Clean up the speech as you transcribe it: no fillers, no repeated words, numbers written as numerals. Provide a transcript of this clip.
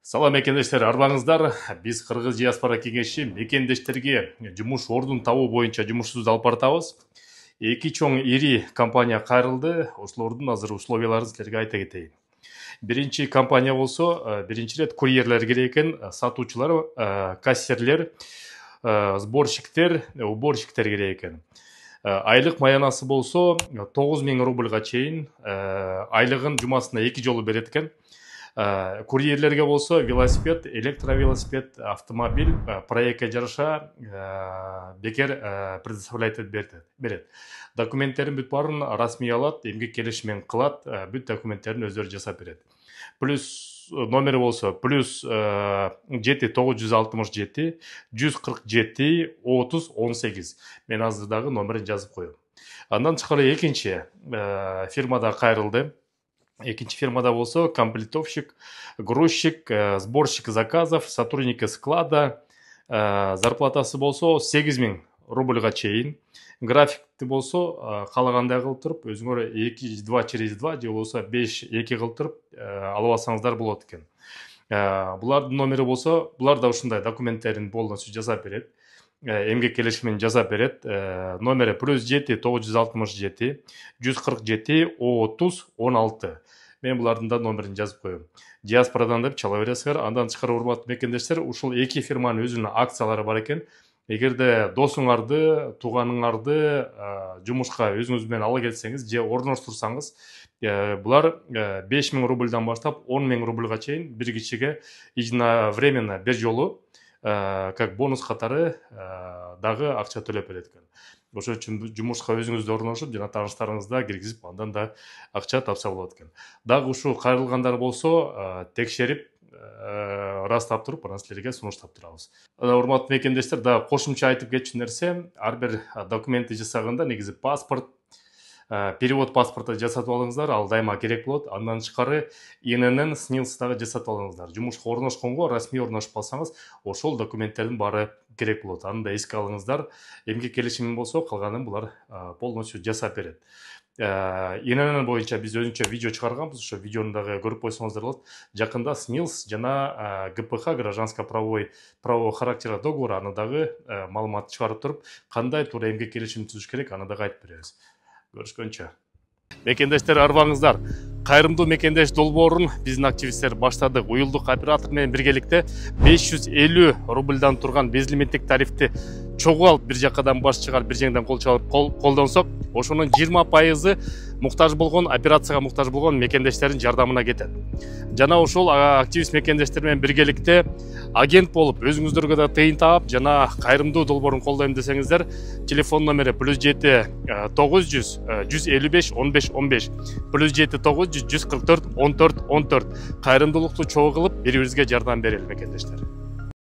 Салам мекендештер, арбаңыздар. Биз Кыргыз диаспора кеңеши мекендештерге жумуш ордун табуу боюнча жумушубузду алып баратабыз. Эки чоң ири компания кайрылды. Ошолордун азыр условияларын силерге айта кетейин. Биринчи компания болсо, биринчи ирет курьерлер керек экен, сатуучулар, кассирлер, сборщиктер, уборщиктер керек экен. Айлык маянасы болсо 9000 рубльга чейин, айлыгын жумасына 2 жолу берет экен. Курьерлерге болсо велосипед, электровелосипед, автомобиль проектке жараша бекер предоставлять берет. Документтерин бүт баарын расмий алат, эмгек келишимин кылат, бүт документтерин өздөрү жасап берет. Плюс номери болсо плюс 7 967 147 30 18. Мен азыр дагы номерин жазып коем. Андан тышкары экинчи фирмада кайрылды. Экинчи фирмада болсо комплектовщик, грузчик, сборщик заказов, сотрудники склада, зарплатасы болсо 8000 рубльга чейин. Графикти болсо каалагандай кылып туруп, өзүңөр 2/2/2 же болсо 5/2 кылып туруп алып алсаңыздар болот экен. Булардын номери болсо, булар да ушундай документтерин полностью жасап берет. Эмгек келишимин жасап берет. Номери плюс 7 967 147 30 16. Мен булардын да номерин жазып коем. Диаспорадан деп чала бересиңер. Андан тышкары урматтуу мекендештер, ушул эки фирманын өзүнүн акциялары бар экен. Эгерде досуңарды, тууганыңарды жумушка өзүңүз менен ала келсеңиз же орноштурсаңыз, булар 5000 рубльдан баштап 10000 рубльга чейин бир кишиге единовременно бир жолу как бонус катары дагы акча төлөп берет экен. Ошон үчүн жумушка өзүңүздү орношуп, жана тааныштарыңызды киргизип, андан да акча тапса болот экен. Дагы ушул кайрылгандар болсо, текшерип, ырастап туруп, анан силерге сунуштап турабыз. Урматтуу мекендештер, дагы кошумча айтып кетчү нерсе, ар бир документти жасаганда негизи паспорт, перевод паспорту жасатып алыңыздар, ал дайыма керек болот. Андан тышкары ИНН СНИЛС дагы жасатып алыңыздар. Жумушка орношконго, расмий орношуп калсаңыз, ошол документтердин баары керек болот. Аны да эске алыңыздар. Эмгек келишими болсо, калганын булар полностью жасап берет. ИНН боюнча биз өзүнчө видео чыгарганбыз, ошо видеону дагы көрүп койсоңуздар болот. Жакында СНИЛС жана ГПХ, гражданско-правовой характера договор, аны дагы маалымат чыгарып туруп, кандай туура эмгек келишим түзүш керек, аны дагы айтып беребиз. Görüşкөнчө. Мекендештер, арбаңыздар. Кайрымдуу мекендеш долбоорун биздин активисттер баштадык. Уюлдук оператор менен биргеликте 550 рубльдан турган безлимиттик тарифти чогуу алып бир жакадан баш чыгарып, бир жеңден кол чалып колдонсок, ошонун 20% муктаж болгон, операцияга муктаж болгон мекендештердин жардамына кетет. Жана ошол активист мекендештер менен биргеликте агент болуп, өзүңүздөргө да тыйын таап, жана кайрымдуу долбоорун колдойм десеңиздер, телефон номери +7 900 155 15 15, +7 900 144 14 14. Кайрымдуулукту чогуу кылып, бири-бирибизге жардам берели мекендештер.